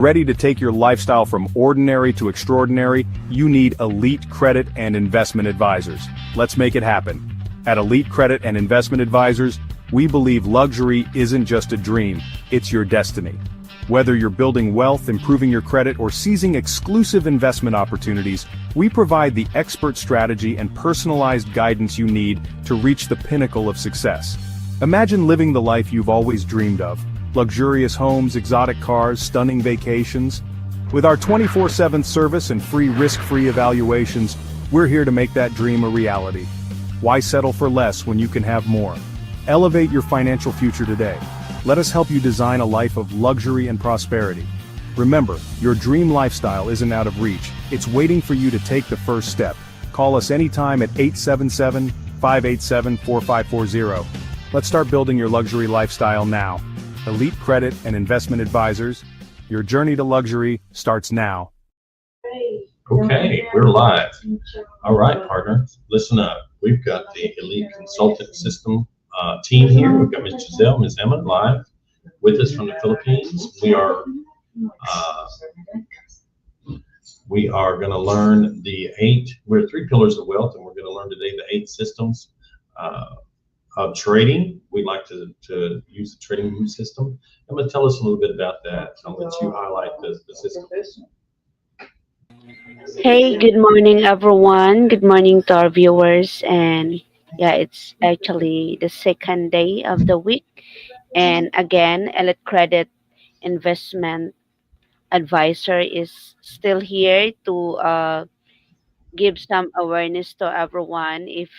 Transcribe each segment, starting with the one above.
Ready to take your lifestyle from ordinary to extraordinary? You need Elite Credit and Investment Advisors. Let's make it happen. At Elite Credit and Investment Advisors, we believe luxury isn't just a dream, it's your destiny. Whether you're building wealth, improving your credit, or seizing exclusive investment opportunities, we provide the expert strategy and personalized guidance you need to reach the pinnacle of success. Imagine living the life you've always dreamed of. Luxurious homes, exotic cars, stunning vacations. With our 24/7 service and free risk-free evaluations, we're here to make that dream a reality. Why settle for less when you can have more? Elevate your financial future today. Let us help you design a life of luxury and prosperity. Remember, your dream lifestyle isn't out of reach. It's waiting for you to take the first step. Call us anytime at 877-587-4540. Let's start building your luxury lifestyle now. Elite Credit and Investment Advisors. Your journey to luxury starts now. Okay, we're live. All right, partner, listen up. We've got the Elite Consultant System team here. We've got Ms. Giselle, Ms. Emma live with us from the Philippines. We are going to learn we're 3 pillars of wealth, and we're going to learn today the 8 systems of trading. We like to use the trading system. I'm going to tell us a little bit about that. I'll let you highlight the system. Hey, good morning, everyone. Good morning to our viewers. And yeah, it's actually the second day of the week. And again, Elite Credit Investment Advisor is still here to give some awareness to everyone if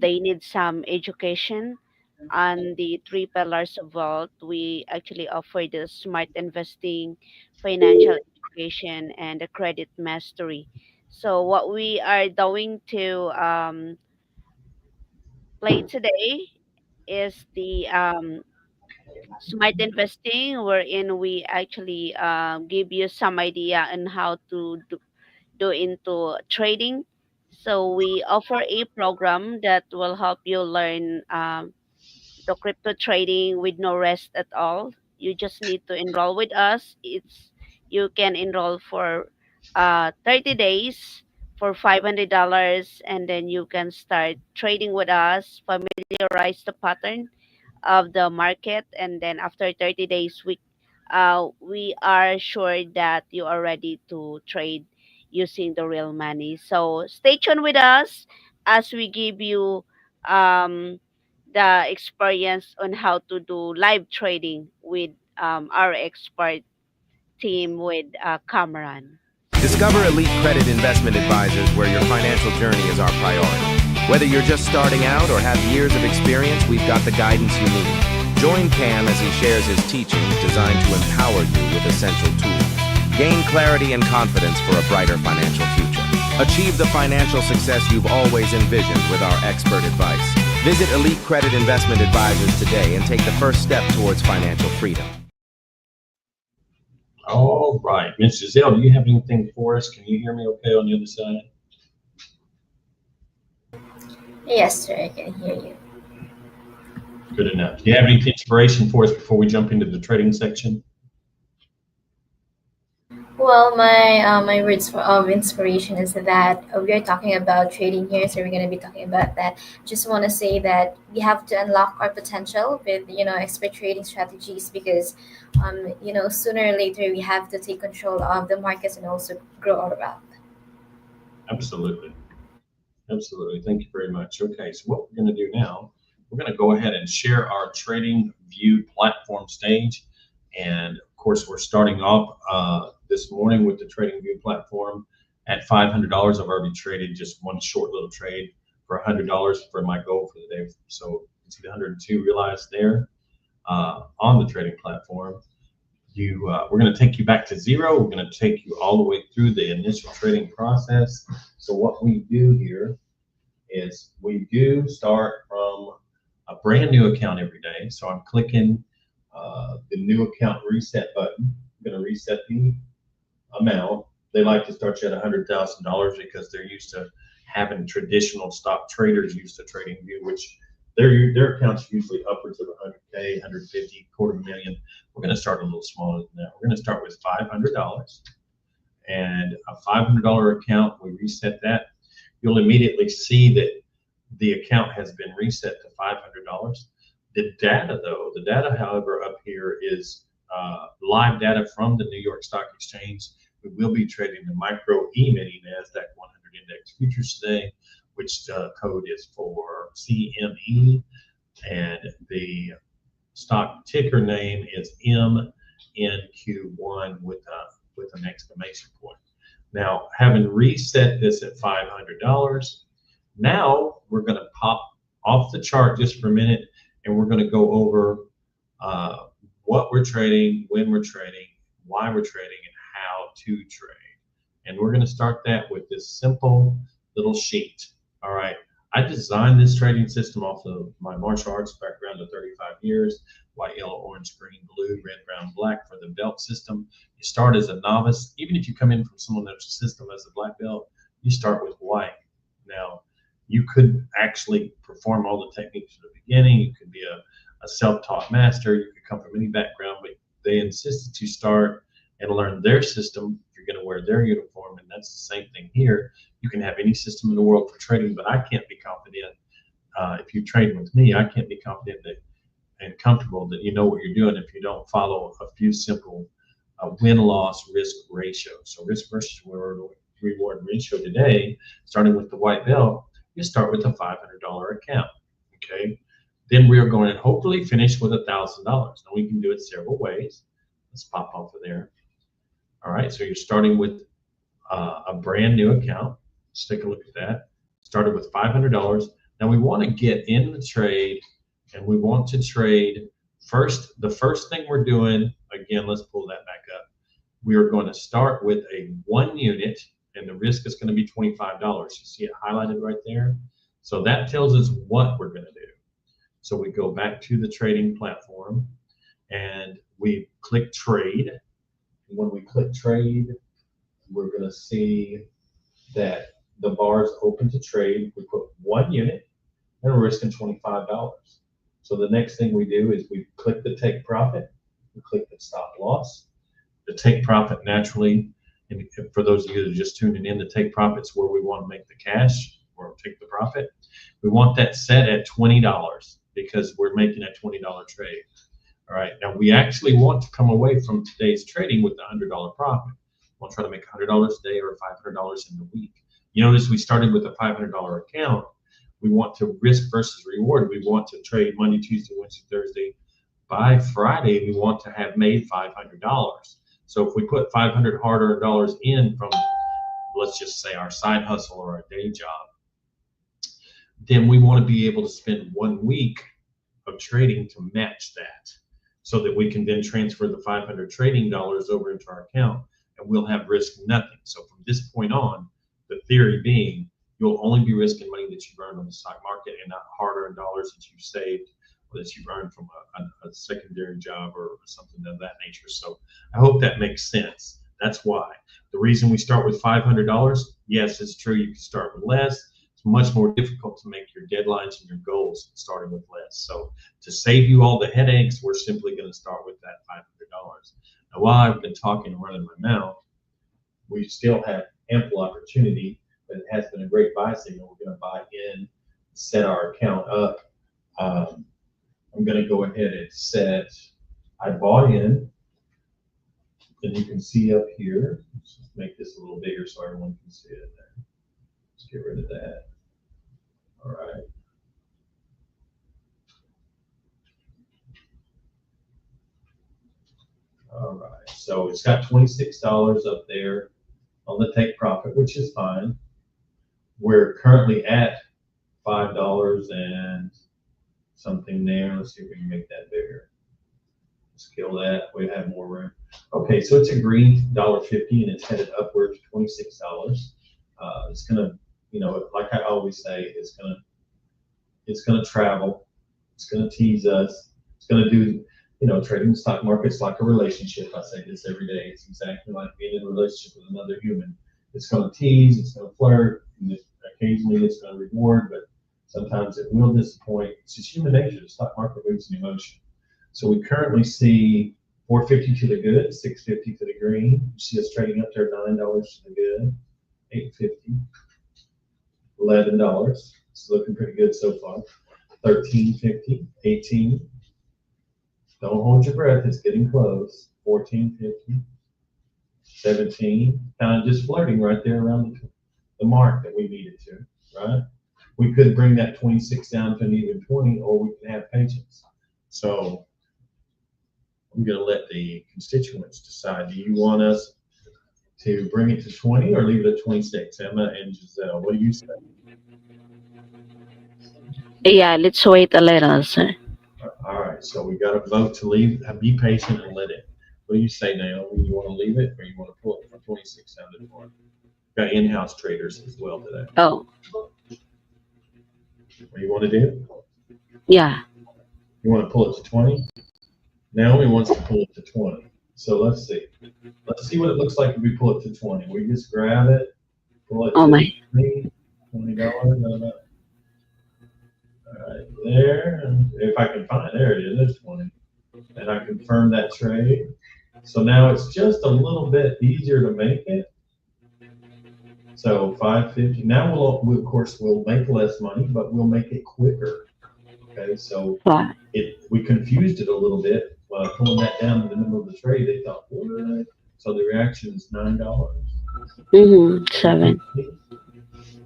they need some education on the 3 pillars of wealth. We actually offer the smart investing, financial education, and the credit mastery. So what we are going to play today is the smart investing, wherein we actually give you some idea on how to do into trading. So we offer a program that will help you learn the crypto trading with no rest at all. You just need to enroll with us. You can enroll for 30 days for $500, and then you can start trading with us, familiarize the pattern of the market, and then after 30 days we are sure that you are ready to trade using the real money. So stay tuned with us as we give you um, the experience on how to do live trading with our expert team with Cameron. Discover Elite Credit Investment Advisors, where your financial journey is our priority. Whether you're just starting out or have years of experience, we've got the guidance you need. Join Cam as he shares his teachings designed to empower you with essential tools. Gain clarity and confidence for a brighter financial future. Achieve the financial success you've always envisioned with our expert advice. Visit Elite Credit Investment Advisors today and take the first step towards financial freedom. All right, Ms. Giselle, do you have anything for us? Can you hear me okay on the other side? Yes, sir, I can hear you. Good enough. Do you have any inspiration for us before we jump into the trading section? Well, my words of inspiration is that we are talking about trading here, so we're going to be talking about that. Just want to say that we have to unlock our potential with expert trading strategies, because sooner or later we have to take control of the markets and also grow our wealth. Absolutely. Absolutely. Thank you very much. Okay, so what we're going to do now, we're going to go ahead and share our Trading View platform stage. And of course, we're starting off this morning with the Trading View platform at $500. I've already traded just one short little trade for $100 for my goal for the day. So you see the 102 realized there on the trading platform. We're going to take you back to zero. We're going to take you all the way through the initial trading process. So what we do here is we do start from a brand new account every day. So I'm clicking the new account reset button. I'm going to reset the amount. They like to start you at $100,000 because they're used to having traditional stock traders used to trading view, which their accounts are usually upwards of 100K, 150, quarter million. We're going to start a little smaller than that. We're going to start with $500, and a $500 account. We reset that. You'll immediately see that the account has been reset to $500. The data, though, however, up here is live data from the New York Stock Exchange. We will be trading the Micro E-mini NASDAQ 100 Index futures today, which code is for CME, and the stock ticker name is MNQ1 with an exclamation point. Now, having reset this at $500, now we're going to pop off the chart just for a minute, and we're going to go over what we're trading, when we're trading, why we're trading, and how to trade. And we're going to start that with this simple little sheet. All right. I designed this trading system off of my martial arts background of 35 years, white, yellow, orange, green, blue, red, brown, black for the belt system. You start as a novice. Even if you come in from someone that's a system as a black belt, you start with white. Now, you could actually perform all the techniques from the beginning. You could be a self-taught master. You could come from any background, but they insist that you start and learn their system. You're going to wear their uniform, and that's the same thing here. You can have any system in the world for trading, but I can't be confident if you trade with me. I can't be confident that and comfortable that you know what you're doing if you don't follow a few simple win-loss risk ratios. So risk versus reward ratio today, starting with the white belt, you start with a $500 account. Okay, then we are going to hopefully finish with $1,000. Now we can do it several ways. Let's pop off of there. All right, so you're starting with a brand new account. Let's take a look at that. Started with $500. Now we want to get in the trade, and we want to trade first. The first thing we're doing, again, let's pull that back up. We are going to start with a 1 unit, and the risk is going to be $25. You see it highlighted right there? So that tells us what we're going to do. So we go back to the trading platform, and we click trade. And when we click trade, we're going to see that the bar is open to trade. We put 1 unit, and we're risking $25. So the next thing we do is we click the take profit, we click the stop loss. The take profit naturally, and for those of you that are just tuning in, the take profit's where we want to make the cash or take the profit. We want that set at $20 because we're making a $20 trade. All right, now we actually want to come away from today's trading with a $100 profit. We'll try to make $100 a day or $500 in the week. You notice we started with a $500 account. We want to risk versus reward. We want to trade Monday, Tuesday, Wednesday, Thursday. By Friday, we want to have made $500. So if we put $500 harder dollars in from, let's just say, our side hustle or our day job, then we want to be able to spend 1 week of trading to match that, so that we can then transfer the 500 trading dollars over into our account, and we'll have risk nothing. So from this point on, the theory being, you'll only be risking money that you've earned on the stock market and not hard-earned dollars that you've saved or that you've earned from a secondary job or something of that nature. So I hope that makes sense. That's why. The reason we start with $500, yes, it's true, you can start with less. It's much more difficult to make your deadlines and your goals starting with less. So to save you all the headaches, we're simply going to start with that $500. Now, while I've been talking and running my mouth, we still have ample opportunity, but it has been a great buy signal. We're going to buy in, set our account up. I'm going to go ahead and set, I bought in, and you can see up here, let's make this a little bigger so everyone can see it there. Let's get rid of that. All right. All right, so it's got $26 up there on the take profit, which is fine. We're currently at $5 and something there. Let's see if we can make that bigger. Scale that, we have more room. Okay, so it's a green $1.50 and it's headed upward to $26. It's gonna, you know, like I always say, it's gonna travel. It's gonna tease us. It's gonna do, you know, trading the stock market's like a relationship. I say this every day. It's exactly like being in a relationship with another human. It's gonna tease. It's gonna flirt. And occasionally, it's gonna reward, but Sometimes it will disappoint. It's just human nature. The stock market moves in emotion. So we currently see 450 to the good, 650 to the green. You see us trading up there, $9 to the good, 850, $11. It's looking pretty good so far. 1350, 18. Don't hold your breath. It's getting close. 1450, 17. Kind of just flirting right there around the mark that we needed to, right? We could bring that 26 down to an even 20, or we can have patience. So I'm going to let the constituents decide. Do you want us to bring it to 20 or leave it at 26? Emma and Giselle, what do you say? Yeah, let's wait a little, sir. All right, so we got to vote to leave. Be patient and let it. What do you say, Naomi? You want to leave it, or you want to pull it from 26 down to 20? Got in-house traders as well today. Oh, What do you want to do? yeah. You want to pull it to 20? Naomi wants to pull it to 20. So let's see. Let's see what it looks like if we pull it to 20. We just grab it, pull it Oh to my. $20. All right, there. And if I can find it, there it is. There's 20. And I confirm that trade. So now it's just a little bit easier to make it. So 550. Now we of course we'll make less money, but we'll make it quicker. Okay, so Wow. we confused it a little bit by pulling that down in the middle of the trade. They thought, what? So the reaction is $9. Mm-hmm. 7.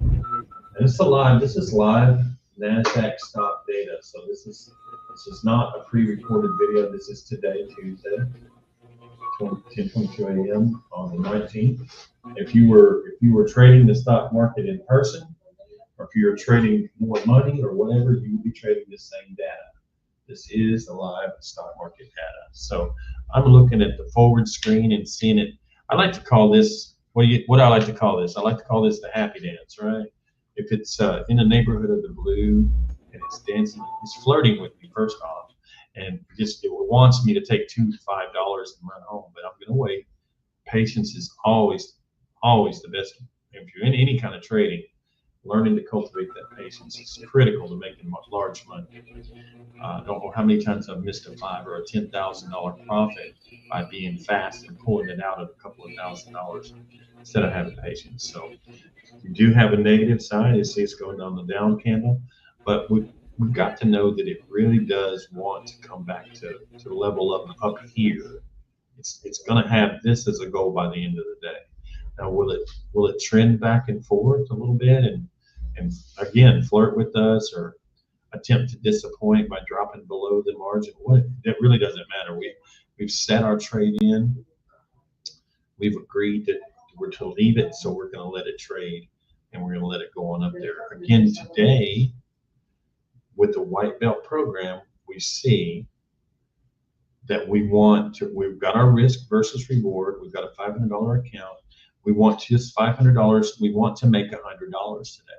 And it's live. This is live NASDAQ stock data. So this is not a pre-recorded video. This is today, Tuesday, 10:22 a.m. on the 19th. If you were trading the stock market in person, or if you're trading more money or whatever, you would be trading the same data. This is the live stock market data. So I'm looking at the forward screen and seeing it. I like to call this, what do I like to call this? I like to call this the happy dance, right? If it's in the neighborhood of the blue and it's dancing, it's flirting with me first off, and just it wants me to take $2 to $5 and run home, but I'm going to wait. Patience is always the best. If you're in any kind of trading, learning to cultivate that patience is critical to making large money. I don't know how many times I've missed a $5,000 or a $10,000 profit by being fast and pulling it out at a couple of $1,000s instead of having patience. So you do have a negative side. You see it's going down the down candle, but we've got to know that it really does want to come back to level up here. It's going to have this as a goal by the end of the day. Now, will it trend back and forth a little bit and again flirt with us or attempt to disappoint by dropping below the margin? That really doesn't matter. We've set our trade in. We've agreed that we're to leave it, so we're going to let it trade and we're going to let it go on up there. Again, today with the white belt program, we see that we've got our risk versus reward. We've got a $500 account. We want just $500. We want to make $100 today.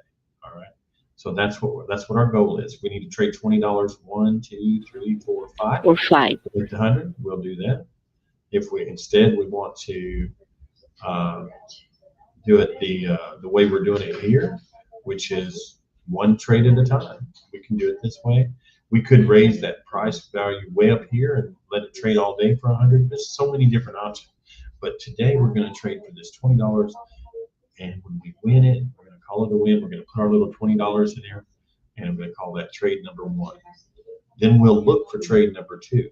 All right. So that's what our goal is. We need to trade $20. 1, 2, 3, 4, 5. Or 5. With the 100, we'll do that. If we instead we want to do it the way we're doing it here, which is one trade at a time, we can do it this way. We could raise that price value way up here and let it trade all day for 100. There's so many different options. But today we're going to trade for this $20, and when we win it, we're going to call it a win. We're going to put our little $20 in there, and I'm going to call that trade number 1. Then we'll look for trade number 2,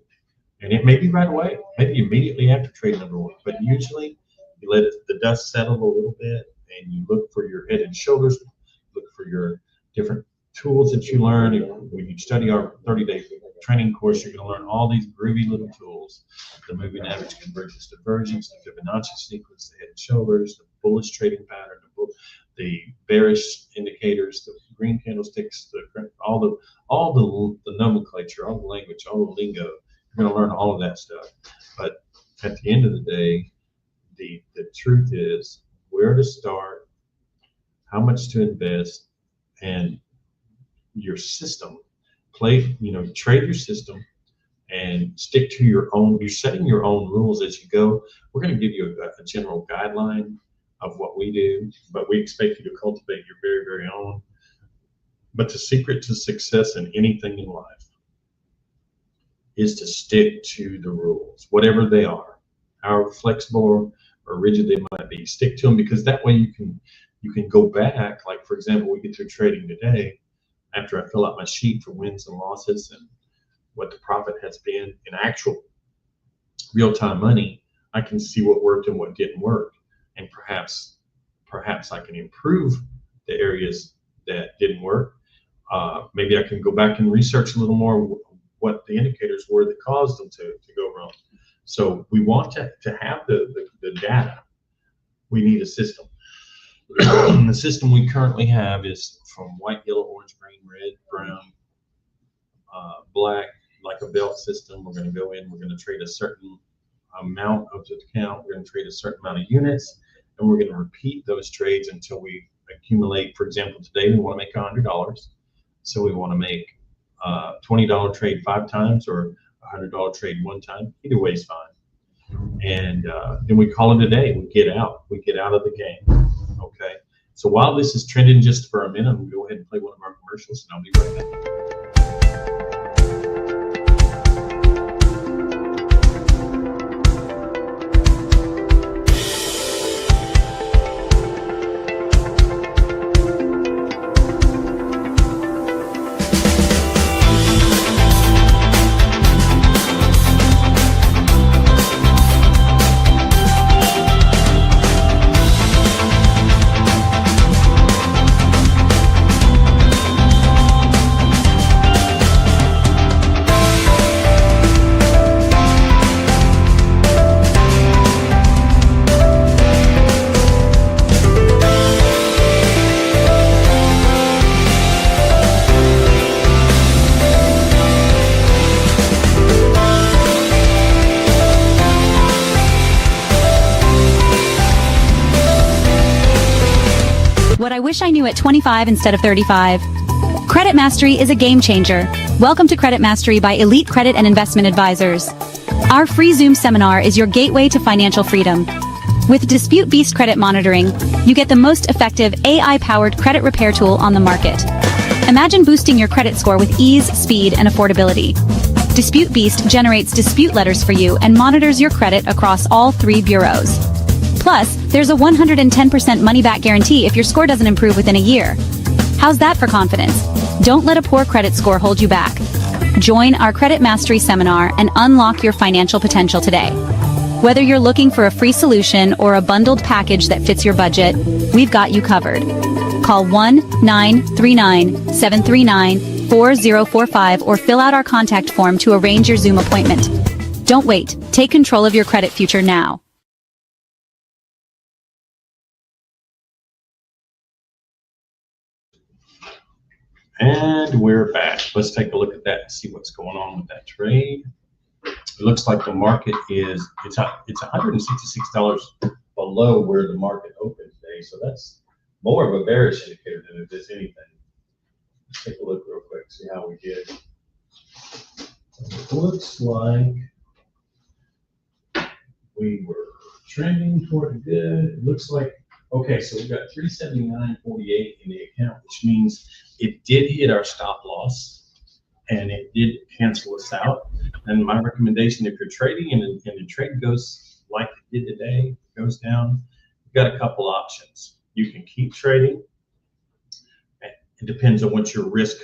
and it may be right away, maybe immediately after trade number 1. But usually, you let the dust settle a little bit, and you look for your head and shoulders, look for your different tools that you learn. When you study our 30-day training course, you're going to learn all these groovy little tools: the moving average convergence divergence, the Fibonacci sequence, the head and shoulders, the bullish trading pattern, the bearish indicators, the green candlesticks, all the nomenclature, all the language, all the lingo. You're going to learn all of that stuff. But at the end of the day, the truth is where to start, how much to invest, and your system. Trade your system and stick to your own. You're setting your own rules as you go. We're going to give you a general guideline of what we do, but we expect you to cultivate your very, very own But the secret to success in anything in life is to stick to the rules, whatever they are, however flexible or rigid they might be. Stick to them, because that way you can go back. Like, for example, we get through trading today. After I fill out my sheet for wins and losses and what the profit has been in actual real-time money, I can see what worked and what didn't work, and perhaps I can improve the areas that didn't work. Maybe I can go back and research a little more what the indicators were that caused them to go wrong. So we want to have the data. We need a system. The system we currently have is from white, yellow, orange, green, red, brown, black, like a belt system. We're going to go in, we're going to trade a certain amount of the account, we're going to trade a certain amount of units, and we're going to repeat those trades until we accumulate. For example, today we want to make $100. So we want to make a $20 trade 5 times or a $100 trade 1 time. Either way is fine. And then we call it a day. We get out of the game. Okay. So while this is trending, just for a minute, I'm going to go ahead and play one of our commercials, and I'll be right back. What I wish I knew at 25 instead of 35. Credit Mastery is a game changer. Welcome to Credit Mastery by Elite Credit and Investment Advisors. Our free Zoom seminar is your gateway to financial freedom. With Dispute Beast Credit Monitoring, you get the most effective AI-powered credit repair tool on the market. Imagine boosting your credit score with ease, speed, and affordability. Dispute Beast generates dispute letters for you and monitors your credit across all 3 bureaus. Plus, there's a 110% money-back guarantee if your score doesn't improve within a year. How's that for confidence? Don't let a poor credit score hold you back. Join our Credit Mastery seminar and unlock your financial potential today. Whether you're looking for a free solution or a bundled package that fits your budget, we've got you covered. Call 1-939-739-4045 or fill out our contact form to arrange your Zoom appointment. Don't wait. Take control of your credit future now. And we're back. Let's take a look at that and see what's going on with that trade. It looks like the market is, it's $166 below where the market opened today. So that's more of a bearish indicator than it is anything. Let's take a look real quick, see how we did. It looks like we were trending toward good. It looks like, okay, so we've got 379.48 in the account, which means it did hit our stop loss and it did cancel us out. And my recommendation, if you're trading and the trade goes like it did today, goes down, you've got a couple options. You can keep trading. It depends on what your risk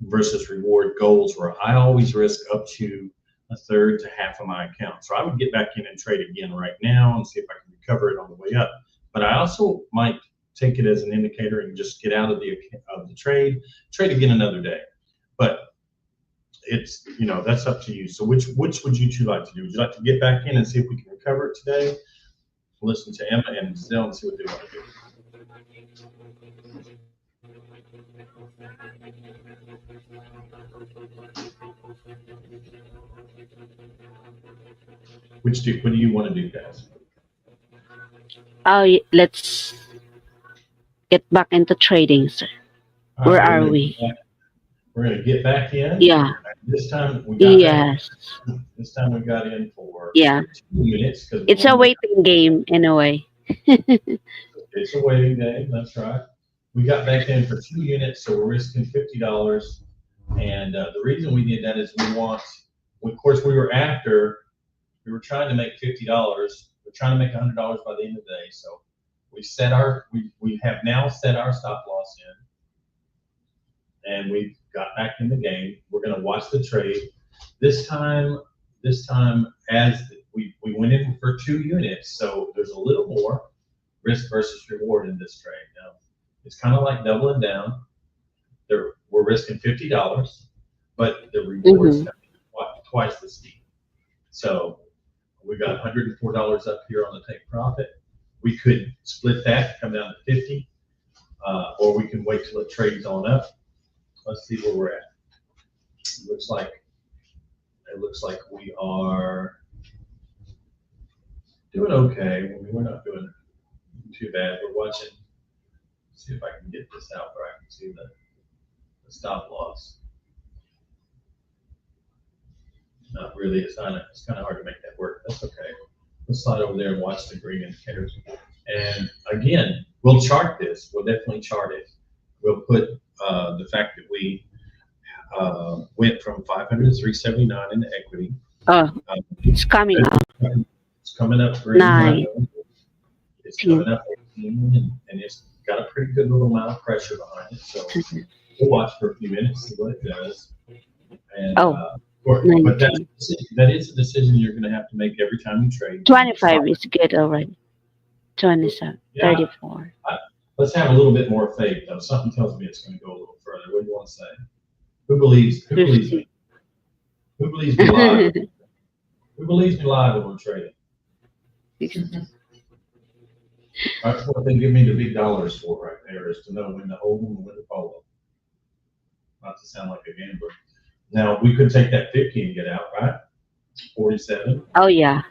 versus reward goals were. I always risk up to a third to half of my account. So I would get back in and trade again right now and see if I can recover it on the way up. But I also might take it as an indicator and just get out of the trade again another day. But it's, you know, that's up to you. So which would you two like to do? Would you like to get back in and see if we can recover it today? Listen to Emma and Zell and see what they want to do. What do you want to do, guys? Let's get back into trading, sir. Where are we? We're going to get back in. Yeah. This time we got Yes. This time we got in for 2 minutes. It's a waiting game in a way. It's a waiting game. That's right. we got back in for 2 units, so we're risking $50. And the reason we did that is of course, we were trying to make $50. We're trying to make $100 by the end of the day. So we have now set our stop loss in, and we got back in the game. We're going to watch the trade. This time, as we went in for 2 units, so there's a little more risk versus reward in this trade. Now, it's kind of like doubling down. We're risking $50, but the reward's twice the steep. So we got $104 up here on the take profit. We could split that, come down to 50, or we can wait till it trades on up. Let's see where we're at. It looks like we are doing okay. I mean, we're not doing too bad. We're watching. See if I can get this out where I can see the stop loss. Not really. It's kind of hard to make that work. That's okay. Let's slide over there and watch the green indicators. And again, we'll chart this. We'll definitely chart it. We'll put the fact that we went from 500 to 379 in the equity. Oh, it's coming up. It's coming up green. 9. It's coming up 18, and it's got a pretty good little amount of pressure behind it. So we'll watch for a few minutes, see what it does. And, but that is a decision you're going to have to make every time you trade. 25 is good already. 27, Yeah. 34. Let's have a little bit more faith, though. Something tells me it's going to go a little further. What do you want to say? Who believes me? Who believes me live? Who believes me live when we're trading? That's what they give me the big dollars for right there, is to know when to hold them and when to follow. Not to sound like a gambler. Now, we could take that 50 and get out, right? 47. Oh, yeah.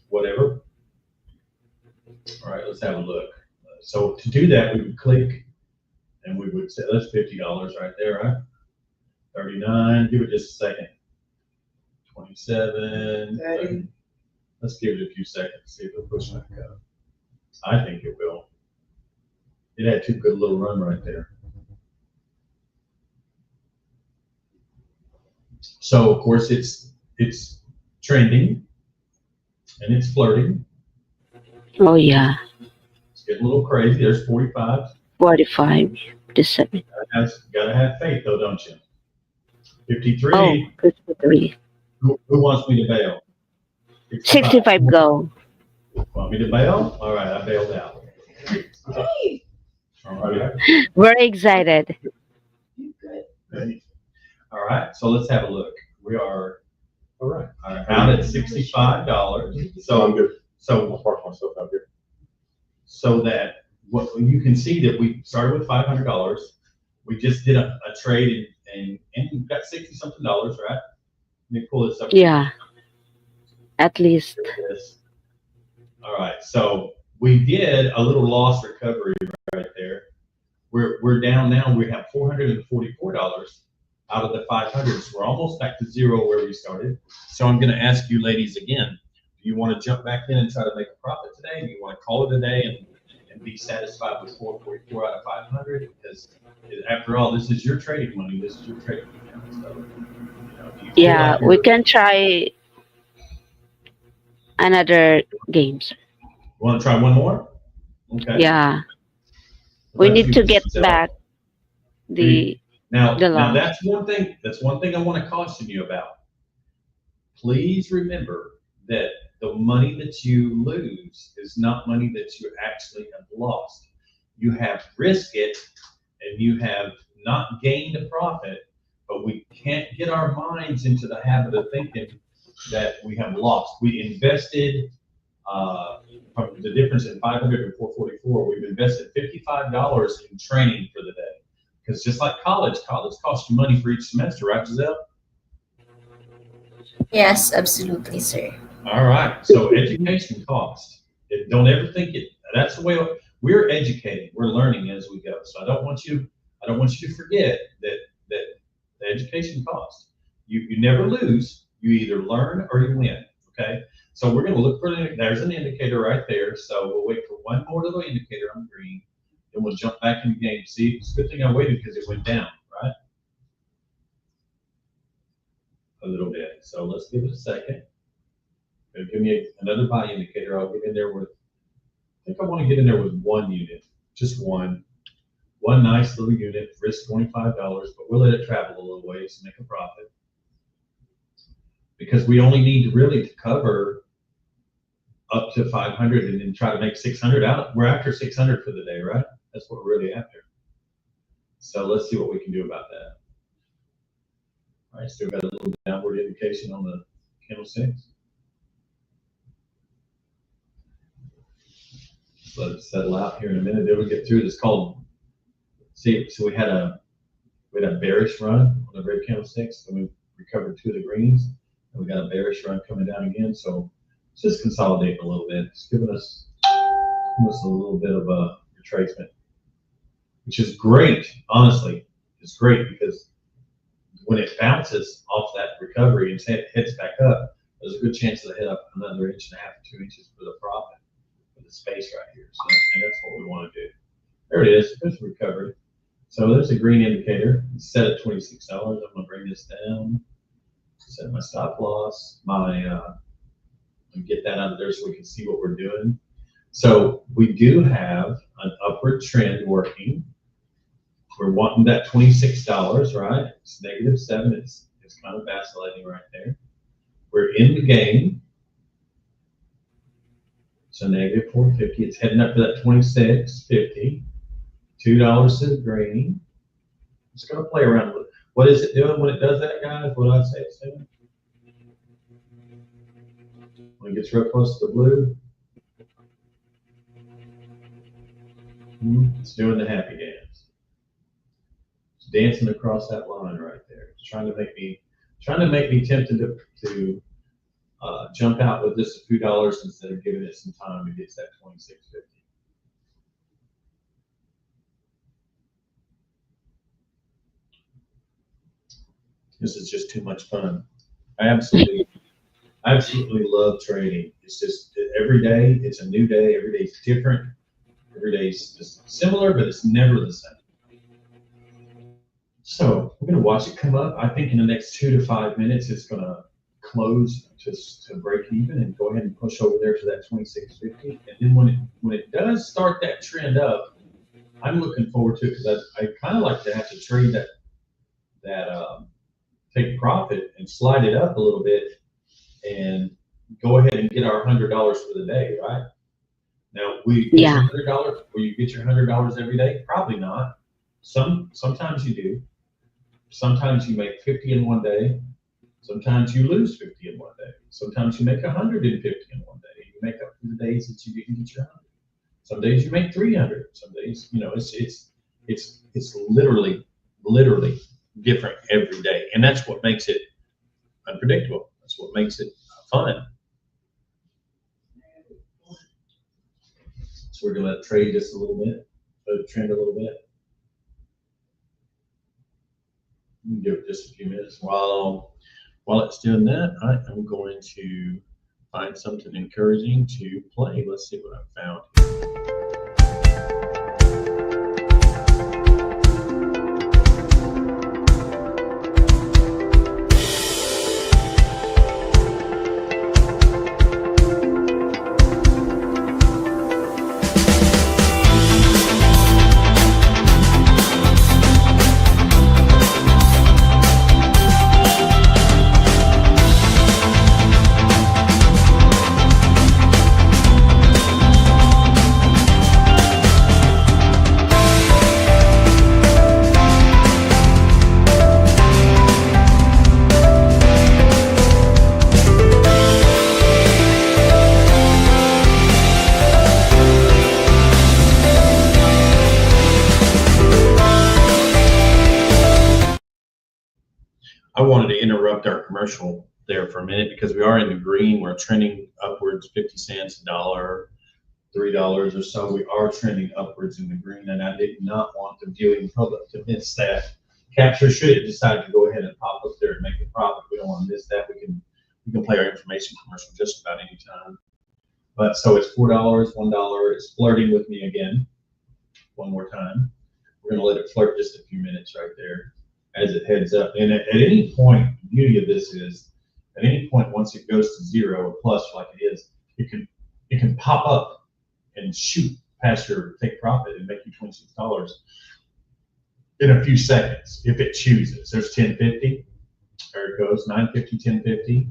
Whatever. All right, let's have a look. So to do that, we would click, and we would say, that's $50 right there, right? 39, give it just a second. 27, 30. Let's give it a few seconds, see if it'll push back up. I think it will. It had too good a little run right there. So of course it's trending and it's flirting. Oh, yeah. It's getting a little crazy. There's 45. 45 to 7. Gotta have faith though, don't you? 53. Oh, 53. Who wants me to bail? 65 go. Want me to bail? All right, I bailed out. All right. Very excited. Okay. All right, so let's have a look. We are out at $65. So I'm good. So I'll park myself out here. So that what you can see that we started with $500. We just did a trade and we got $60-something, right? Let me pull this up. Yeah. At least. All right, so we did a little loss recovery right there. We're down now. We have $444 out of the 500. So we're almost back to zero where we started. So I'm going to ask you ladies again, do you want to jump back in and try to make a profit today? Do you want to call it a day and be satisfied with 444 out of 500? Because after all, this is your trading money. This is your trading account. So, do you feel Yeah, like we can try another games. want to try one more? Okay. Yeah. We need to get back the Now the loss. that's one thing. That's one thing I want to caution you about. Please remember that the money that you lose is not money that you actually have lost. You have risked it and you have not gained a profit, but we can't get our minds into the habit of thinking that we have lost. We invested from the difference in 500 and 444. We've invested $55 in training for the day. Because just like college costs you money for each semester, right, Giselle? Yes, absolutely, sir. All right. So education costs. Don't ever think it. That's the way we're educating. We're learning as we go. So I don't want you to forget that the education costs. You never lose. You either learn or you win. Okay. So we're going to look for there's an indicator right there. So we'll wait for one more little indicator on green. Then we'll jump back in the game. See, it's a good thing I waited because it went down, right? A little bit. So let's give it a second. It'll give me another buy indicator. I'll get in there with, I think I want to get in there with one unit, just one nice little unit, risk $25, but we'll let it travel a little ways to make a profit. Because we only need to cover up to 500 and then try to make 600 out. We're after 600 for the day, right? That's what we're really after. So let's see what we can do about that. All right, still got a little downward indication on the candlesticks. Let it settle out here in a minute. Then we'll get through this called, see, so we had a bearish run on the red candlesticks, and we recovered 2 of the greens, and we got a bearish run coming down again. So it's just consolidating a little bit. It's giving us a little bit of a retracement, which is great. Honestly, it's great because when it bounces off that recovery and heads back up, there's a good chance it'll head up another 1.5 to 2 inches for the profit. The space right here, so and that's what we want to do. There it is. There's recovery. So there's a green indicator. It's set at $26. I'm going to bring this down. Set my stop loss. Get that out of there so we can see what we're doing. So we do have an upward trend working. We're wanting that $26, right? It's -7. It's kind of vacillating right there. We're in the game. So -450, it's heading up to that 26.50, $2 to the green. Just gonna play around with it. What is it doing when it does that, guys? What do I say it's doing? When it gets real close to the blue, it's doing the happy dance. It's dancing across that line right there. It's trying to make me tempted to jump out with this a few dollars instead of giving it some time to get to that 26.50. This is just too much fun. I absolutely love trading. It's just every day, it's a new day. Every day's different. Every day's just similar, but it's never the same. So we're gonna watch it come up. I think in the next 2 to 5 minutes, it's gonna close just to break even and go ahead and push over there to that 26.50. And then when it does start that trend up, I'm looking forward to it because I kind of like to have to trade that take profit and slide it up a little bit and go ahead and get our $100 for the day, right? Now will you get your $100 every day? Probably not. Sometimes you do. Sometimes you make 50 in one day. Sometimes you lose 50 in one day. Sometimes you make 150 in one day. You make up for the days that you didn't get your 100. Some days you make 300. Some days, it's literally different every day, and that's what makes it unpredictable. That's what makes it fun. So we're gonna let it trade just a little bit, let it trend a little bit. Give it just a few minutes. While it's doing that, I am going to find something encouraging to play. Let's see what I found. I wanted to interrupt our commercial there for a minute because we are in the green. We're trending upwards 50 cents, $1, $3 or so. We are trending upwards in the green, and I did not want the viewing public to miss that. Capture, should it decide to go ahead and pop up there and make a profit, we don't want to miss that. We can play our information commercial just about any time. But so it's $4, $1. It's flirting with me again. one more time. We're going to let it flirt just a few minutes right there as it heads up. And at any point, the beauty of this is, at any point, once it goes to 0 or plus like it is, it can pop up and shoot past your take profit and make you $26 in a few seconds if it chooses. There's 10.50. There it goes, 9.50, 10.50,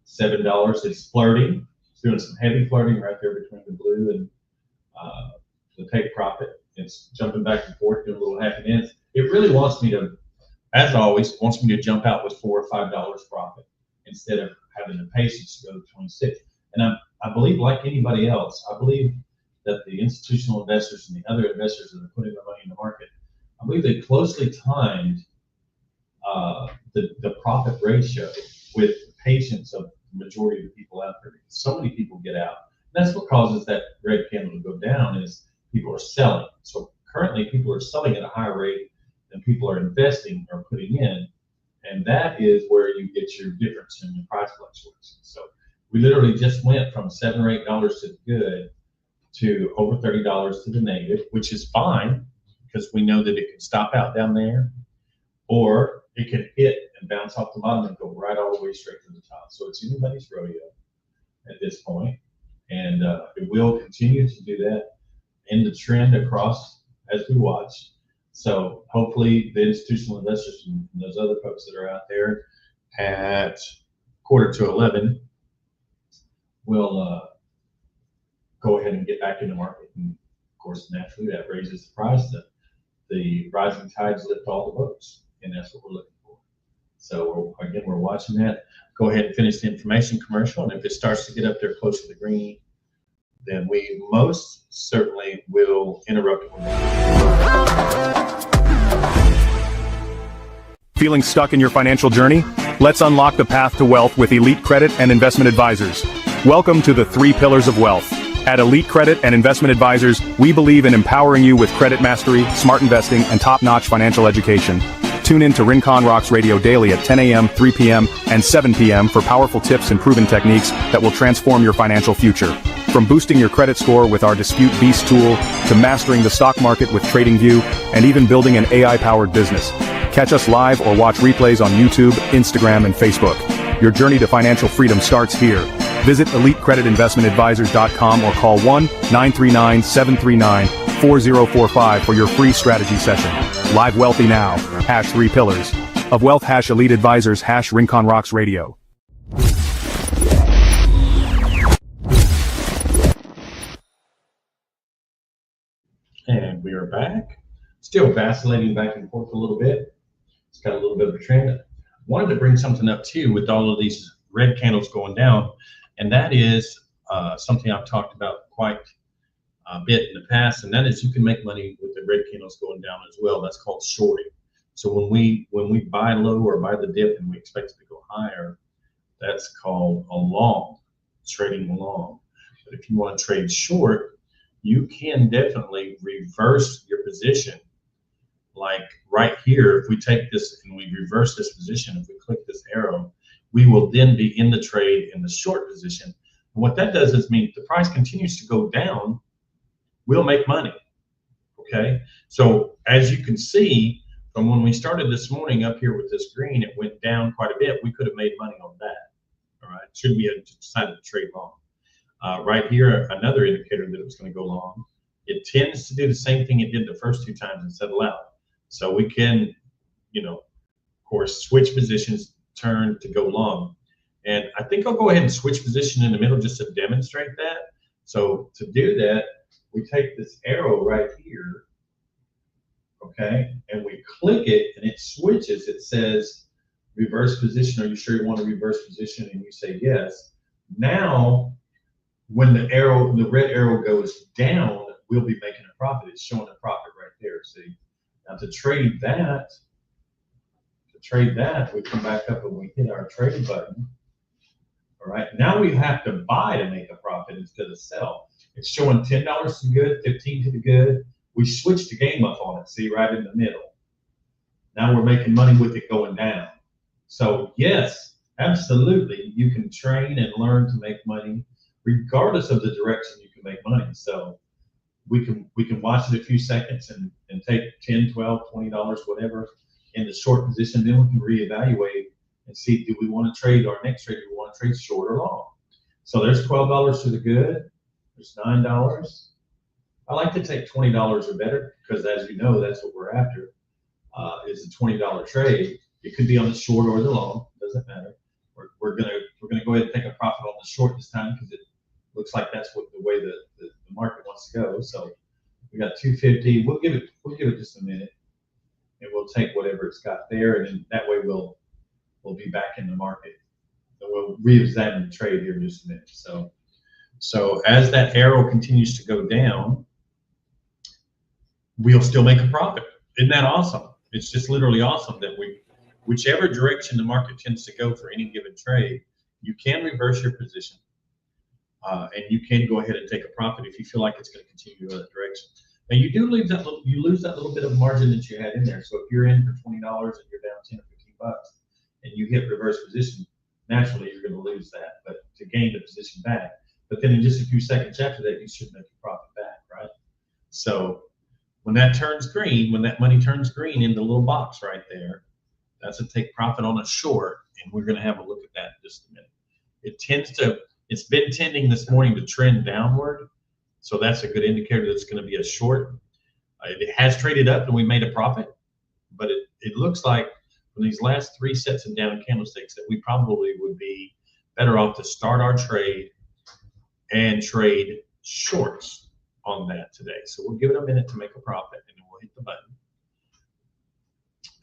$7. It's flirting. It's doing some heavy flirting right there between the blue and the take profit. It's jumping back and forth, doing a little half an inch. It really wants me to, as always, wants me to jump out with $4 or $5 profit instead of having the patience to go to 26. And I believe, like anybody else, I believe that the institutional investors and the other investors that are putting their money in the market, I believe they closely timed the profit ratio with the patience of the majority of the people out there. So many people get out. And that's what causes that red candle to go down, is people are selling. So currently people are selling at a higher rate than people are investing or putting in. And that is where you get your difference in the price fluctuations. So we literally just went from $7 or $8 to the good to over $30 to the negative, which is fine because we know that it can stop out down there, or it can hit and bounce off the bottom and go right all the way straight to the top. So it's anybody's rodeo at this point. And it will continue to do that in the trend across as we watch. So hopefully the institutional investors and those other folks that are out there at 10:45 will go ahead and get back in the market. And of course, naturally, that raises the price. The rising tides lift all the boats, and that's what we're looking for. So again, we're watching that. Go ahead and finish the information commercial, and if it starts to get up there close to the green, then we most certainly will interrupt it. Feeling stuck in your financial journey? Let's unlock the path to wealth with Elite Credit and Investment Advisors. Welcome to the 3 pillars of wealth. At Elite Credit and Investment Advisors, we believe in empowering you with credit mastery, smart investing, and top-notch financial education. Tune in to Rincon Rocks Radio daily at 10 a.m., 3 p.m., and 7 p.m. for powerful tips and proven techniques that will transform your financial future. From boosting your credit score with our Dispute Beast tool, to mastering the stock market with TradingView, and even building an AI-powered business. Catch us live or watch replays on YouTube, Instagram, and Facebook. Your journey to financial freedom starts here. Visit EliteCreditInvestmentAdvisors.com or call 1-939-739-4045 for your free strategy session. Live wealthy now. #3 pillars of wealth. #Elite Advisors. #Rincon Rocks Radio. And we are back. Still vacillating back and forth a little bit. It's got a little bit of a trend. Wanted to bring something up too with all of these red candles going down, and that is something I've talked about quite a bit in the past, and that is you can make money with the red candles going down as well. That's called shorting. So when we buy low or buy the dip and we expect it to go higher, that's called a long, trading long. But if you want to trade short, you can definitely reverse your position. Like right here, if we take this and we reverse this position, if we click this arrow, we will then be in the trade in the short position. And what that does is mean if the price continues to go down, we'll make money. Okay, so as you can see from when we started this morning up here with this green, it went down quite a bit. We could have made money on that. All right, should we have decided to trade long. Right here, another indicator that it was going to go long. It tends to do the same thing it did the first 2 times and settle out. So we can, of course, switch positions, turn to go long. And I think I'll go ahead and switch position in the middle just to demonstrate that. So to do that, we take this arrow right here, okay, and we click it and it switches. It says reverse position. Are you sure you want to reverse position? And you say yes. Now, when the red arrow goes down, we'll be making a profit. It's showing a profit right there. See, now to trade that, we come back up and we hit our trade button. All right, now we have to buy to make a profit instead of sell. It's showing $10 to the good, 15 to the good. We switched the game up on it, see, right in the middle. Now we're making money with it going down. So yes, absolutely, you can train and learn to make money. Regardless of the direction, you can make money. So we can watch it a few seconds and take 10, 12, $20, whatever in the short position. Then we can reevaluate and see, do we want to trade our next trade? Do we want to trade short or long? So there's $12 to the good. There's $9. I like to take $20 or better because, as you know, that's what we're after. Is a $20 trade. It could be on the short or the long. Doesn't matter. We're gonna go ahead and take a profit on the short this time because it looks like that's what the way the market wants to go. So we got 250. We'll give it just a minute, and we'll take whatever it's got there, and then that way we'll be back in the market. So we'll re-examine the trade here in just a minute. So as that arrow continues to go down, we'll still make a profit. Isn't that awesome? It's just literally awesome that whichever direction the market tends to go for any given trade, you can reverse your position, and you can go ahead and take a profit if you feel like it's going to continue to go that direction. Now you lose that little bit of margin that you had in there. So if you're in for $20 and you're down 10 or 15 bucks, and you hit reverse position, naturally you're going to lose that. But to gain the position back, but then in just a few seconds after that, you should make a profit back, right? So when that turns green, when that money turns green in the little box right there, that's a take profit on a short, and we're going to have a look at that in just a minute. It's been tending this morning to trend downward, so that's a good indicator that it's going to be a short. It has traded up and we made a profit, but it looks like from these last 3 sets of down candlesticks that we probably would be better off to start our trade and trade shorts on that today. So we'll give it a minute to make a profit, and then we'll hit the button.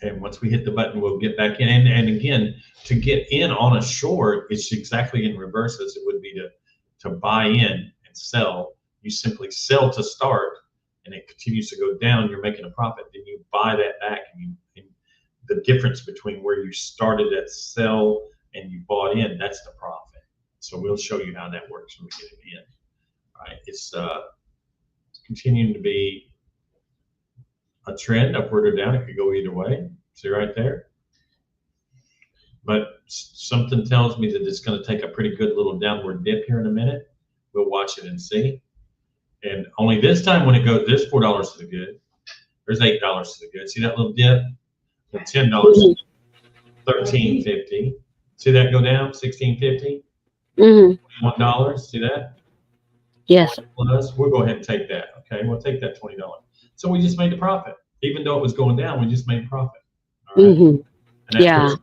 And once we hit the button, we'll get back in. And again, to get in on a short, it's exactly in reverse as it would be to buy in and sell. You simply sell to start, and it continues to go down. You're making a profit. Then you buy that back, and the difference between where you started at sell and you bought in, that's the profit. So we'll show you how that works when we get it in. All right, it's continuing to be a trend, upward or down. It could go either way. See right there. But something tells me that it's going to take a pretty good little downward dip here in a minute. We'll watch it and see. And only this time when it goes, there's $4 to the good. There's $8 to the good. See that little dip? The $10, $13.50. See that go down? $16.50. $1. See that? Yes. Plus, we'll go ahead and take that. Okay, we'll take that $20. So we just made a profit. Even though it was going down, we just made a profit. All right? And that's Yeah.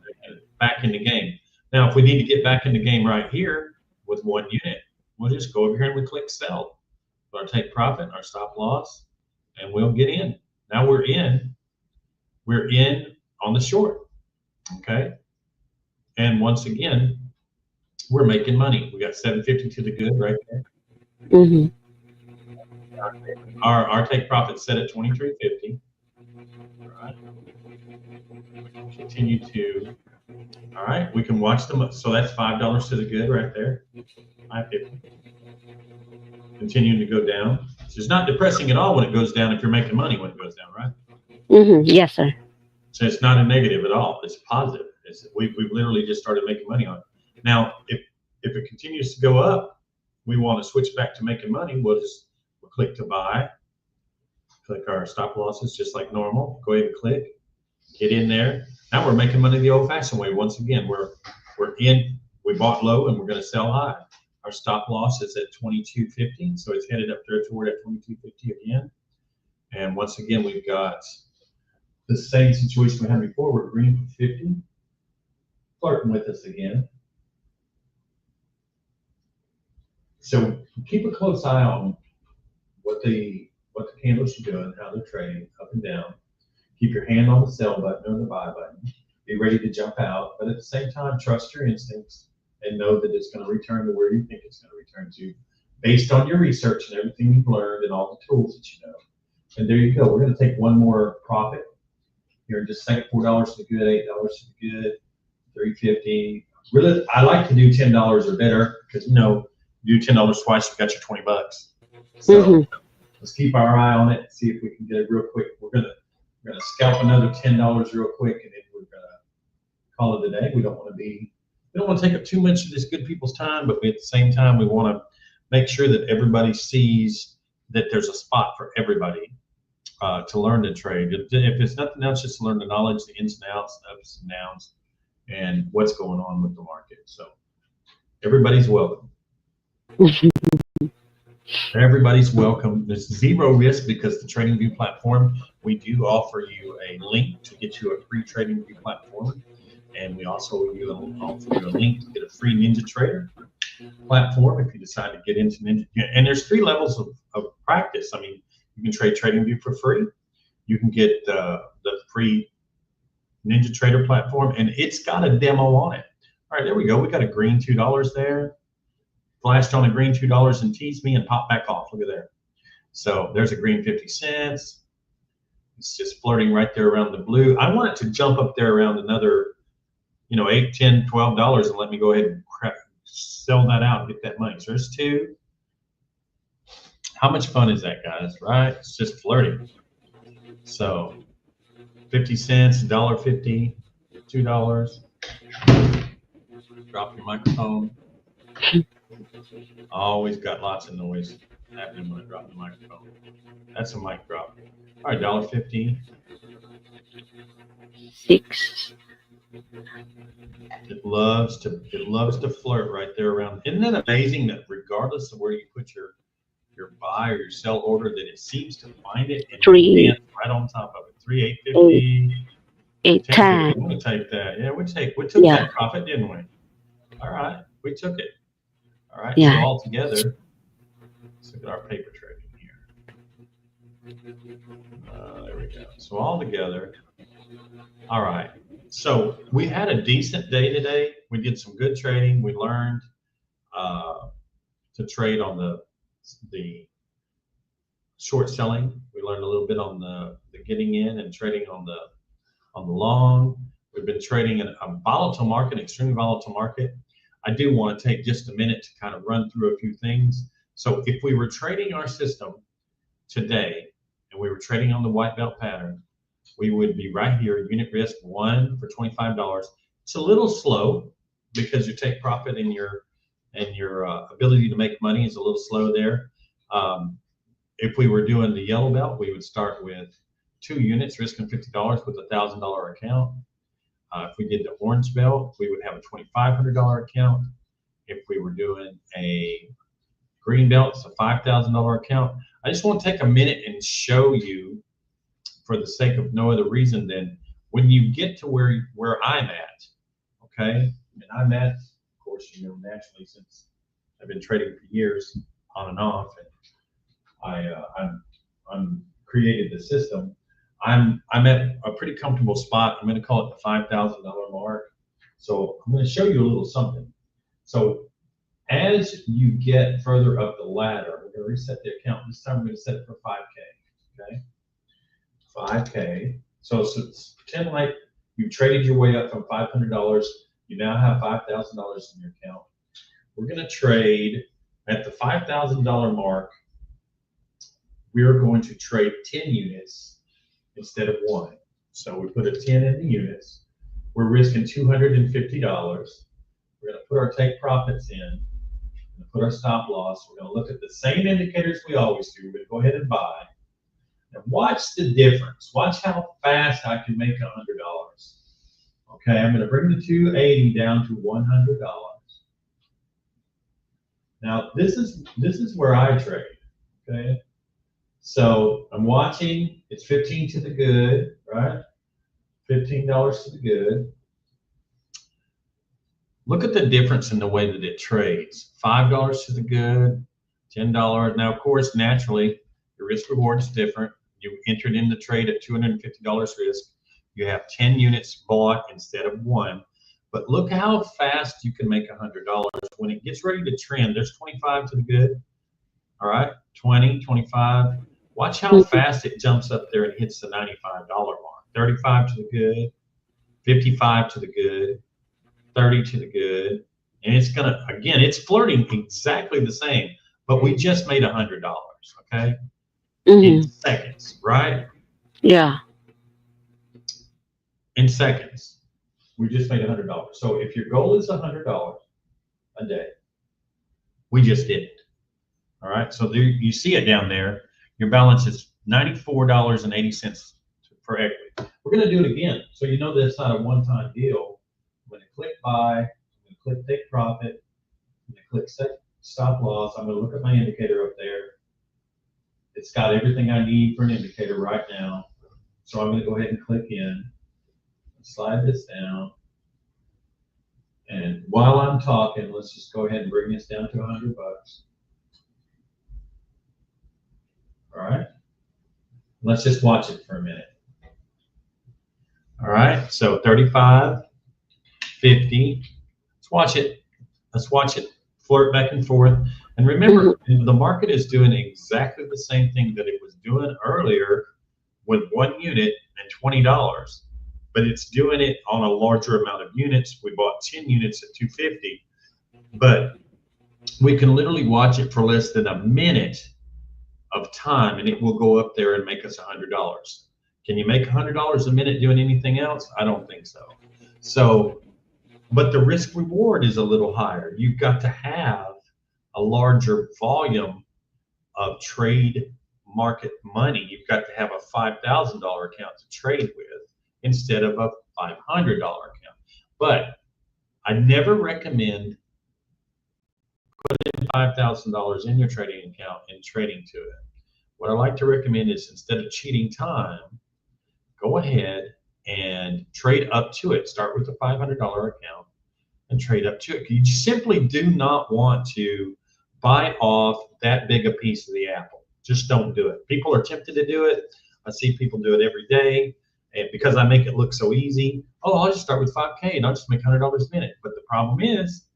back in the game. Now, if we need to get back in the game right here with 1 unit, we'll just go over here and we click sell. Our take profit, our stop loss, and we'll get in. Now we're in on the short. Okay. And once again, we're making money. We got 750 to the good right there. Our take profit set at 23.50. All right. Continue to. All right, we can watch them. So that's $5 to the good right there. $5.50. Continuing to go down. So it's not depressing at all when it goes down if you're making money when it goes down, right? Yes, sir. So it's not a negative at all. It's positive. We've literally just started making money on it. Now, if it continues to go up, we want to switch back to making money. We'll click to buy. Click our stop losses just like normal. Go ahead and click. Get in there. Now we're making money the old-fashioned way. Once again, we're in. We bought low and we're going to sell high. Our stop loss is at 22.50, so it's headed up there toward at 22.50 again. And once again, we've got the same situation we had before. We're green for 50, flirting with us again. So keep a close eye on what the candles are doing, how they're trading up and down. Keep your hand on the sell button or the buy button. Be ready to jump out, but at the same time, trust your instincts and know that it's going to return to where you think it's going to return to based on your research and everything you've learned and all the tools that you know. And there you go. We're going to take one more profit here in just a second. $4 to the good, $8 to the good, $3.50. Really, I like to do $10 or better because, you do $10 twice, you got your 20 bucks. So let's keep our eye on it, see if we can get it real quick. We're gonna scalp another $10 real quick, and then we're gonna call it a day. We don't want to take up too much of this good people's time, but at the same time, we want to make sure that everybody sees that there's a spot for everybody to learn to trade. If it's nothing else, just to learn the knowledge, the ins and outs, the ups and downs, and what's going on with the market. So everybody's welcome. Everybody's welcome. There's zero risk because the TradingView platform, we do offer you a link to get you a free TradingView platform. And we also offer you a link to get a free NinjaTrader platform if you decide to get into Ninja. And there's 3 levels of practice. I mean, you can trade TradingView for free. You can get the free NinjaTrader platform, and it's got a demo on it. All right, there we go. We got a green $2 there. Flashed on a green $2 and teased me and popped back off. Look at there. So there's a green 50 cents. It's just flirting right there around the blue. I want it to jump up there around another, $8, $10, $12 and let me go ahead and sell that out and get that money. So there's 2. How much fun is that, guys? Right? It's just flirting. So 50 cents, $1.50, $2. Drop your microphone. Always got lots of noise happening when I drop the microphone. That's a mic drop. All right, $1.50. 6. It loves to flirt right there around. Isn't that amazing that regardless of where you put your buy or your sell order, that it seems to find it and 3. dance right on top of it? 3, 8.50. 8, 10. I'm gonna take that. Yeah, we took that profit, didn't we? All right, we took it. All right, Yeah. so all together, let's look at our paper trading here. There we go. So all together, all right. So we had a decent day today. We did some good trading. We learned to trade on the short selling. We learned a little bit on the getting in and trading on the long. We've been trading in a volatile market, extremely volatile market. I do want to take just a minute to kind of run through a few things. So if we were trading our system today and we were trading on the white belt pattern, we would be right here, unit risk 1 for $25. It's a little slow because your take profit and your ability to make money is a little slow there. If we were doing the yellow belt, we would start with 2 units, risking $50 with a $1,000 account. If we did the orange belt, we would have a $2,500 account. If we were doing a green belt, it's a $5,000 account. I just want to take a minute and show you, for the sake of no other reason than when you get to where I'm at, okay? And I'm at, of course, naturally, since I've been trading for years on and off, and I'm created the system. I'm at a pretty comfortable spot. I'm going to call it the $5,000 mark. So I'm going to show you a little something. So as you get further up the ladder, we're going to reset the account. This time we're going to set it for 5K, okay? 5K. So pretend like you've traded your way up from $500. You now have $5,000 in your account. We're going to trade at the $5,000 mark. We're going to trade 10 units instead of 1. So we put a 10 in the units. We're risking $250. We're going to put our take profits in. We're going to put our stop loss. We're going to look at the same indicators we always do. We're going to go ahead and buy. And watch the difference. Watch how fast I can make $100. Okay, I'm going to bring the 280 down to $100. Now this is where I trade. Okay, so I'm watching. It's 15 to the good, right? $15 to the good. Look at the difference in the way that it trades. $5 to the good, $10. Now, of course, naturally, your risk reward is different. You entered in the trade at $250 risk. You have 10 units bought instead of 1. But look how fast you can make $100 when it gets ready to trend. There's 25 to the good. All right, 20, 25. Watch how fast it jumps up there and hits the $95 mark. 35 to the good, 55 to the good, 30 to the good. And it's gonna, again, it's flirting exactly the same, but we just made $100, okay? In seconds, right? Yeah. In seconds, we just made $100. So if your goal is $100 a day, we just did it. All right, so there, you see it down there. Your balance is $94.80 for equity. We're going to do it again, so you know that's not a one-time deal. I'm going to click buy. I'm going to click take profit. I'm going to click set stop loss. I'm going to look at my indicator up there. It's got everything I need for an indicator right now. So I'm going to go ahead and click in, slide this down. And while I'm talking, let's just go ahead and bring this down to $100. All right. Let's just watch it for a minute. All right. So 35, 50. Let's watch it. Let's watch it flirt back and forth. And remember, the market is doing exactly the same thing that it was doing earlier with 1 unit and $20, but it's doing it on a larger amount of units. We bought 10 units at $250, but we can literally watch it for less than a minute of time, and it will go up there and make us $100. Can you make $100 a minute doing anything else? I don't think so. So, but the risk reward is a little higher. You've got to have a larger volume of trade market money. You've got to have a $5,000 account to trade with instead of a $500 account. But I never recommend putting $5,000 in your trading account and trading to it. What I like to recommend is, instead of cheating time, go ahead and trade up to it. Start with a $500 account and trade up to it. You simply do not want to bite off that big a piece of the apple. Just don't do it. People are tempted to do it. I see people do it every day. And because I make it look so easy, oh, I'll just start with 5K and I'll just make $100 a minute. But the problem is,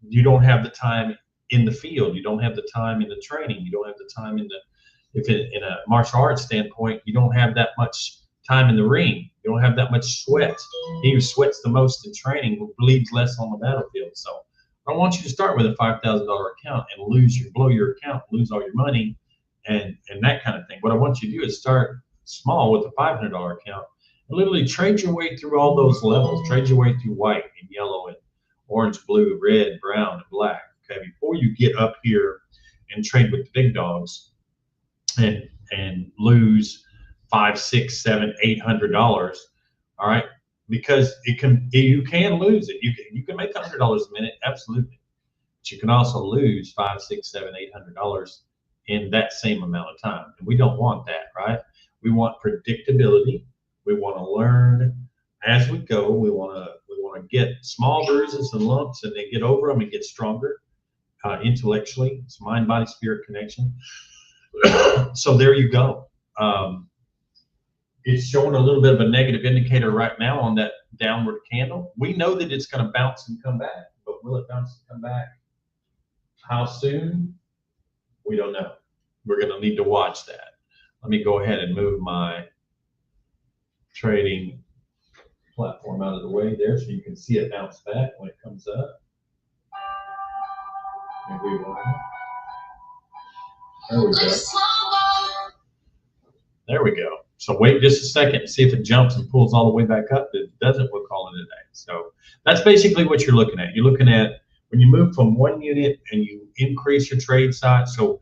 you don't have the time in the field. You don't have the time in the training. You don't have the time in in a martial arts standpoint, you don't have that much time in the ring. You don't have that much sweat. He who sweats the most in training bleeds less on the battlefield. So I don't want you to start with a $5,000 account and blow your account, lose all your money, and that kind of thing. What I want you to do is start small with a $500 account and literally trade your way through all those levels. Trade your way through white and yellow and orange, blue, red, brown, and black. Okay, before you get up here and trade with the big dogs and lose $500, $600, $700, $800. All right, because you can lose it. You can make $100 a minute, absolutely, but you can also lose $500, $600, $700, $800 in that same amount of time, and we don't want that, right? We want predictability. We want to learn as we go. We want to get small bruises and lumps, and then get over them and get stronger intellectually. It's mind, body, spirit connection. So there you go. It's showing a little bit of a negative indicator right now on that downward candle. We know that it's going to bounce and come back, but will it bounce and come back? How soon? We don't know. We're going to need to watch that. Let me go ahead and move my trading platform out of the way there so you can see it bounce back when it comes up. Maybe one. There we go. There we go. So wait just a second and see if it jumps and pulls all the way back up. If it doesn't, we'll call it a day. So that's basically what you're looking at. You're looking at when you move from 1 unit and you increase your trade size. So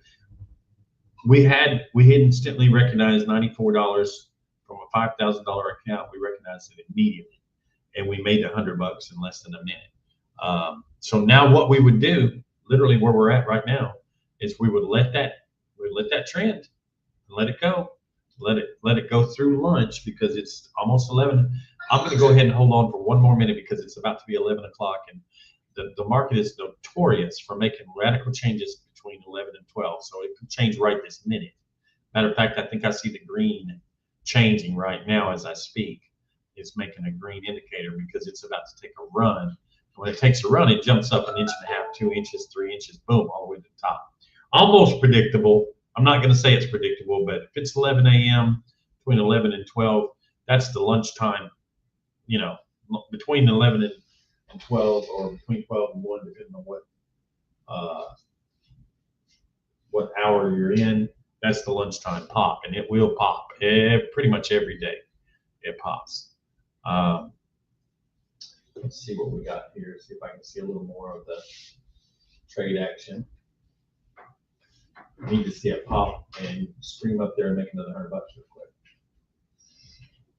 we instantly recognized $94 from a $5,000 account. We recognized it immediately, and we made $100 in less than a minute. So now what we would do, literally where we're at right now, is we would let that trend, let it go. Let it go through lunch, because it's almost 11. I'm going to go ahead and hold on for 1 more minute because it's about to be 11 o'clock, and the market is notorious for making radical changes between 11 and 12. So it could change right this minute. Matter of fact, I think I see the green changing right now as I speak. It's making a green indicator because it's about to take a run. When it takes a run, it jumps up 1.5 inches, 2 inches, 3 inches, boom, all the way to the top. Almost predictable. I'm not going to say it's predictable, but if it's 11 a.m., between 11 and 12, that's the lunchtime, between 11 and 12, or between 12 and 1, depending on what hour you're in. That's the lunchtime pop, and it will pop pretty much every day. It pops. Let's see what we got here. See if I can see a little more of the trade action. You need to see it pop and scream up there and make another $100 real quick.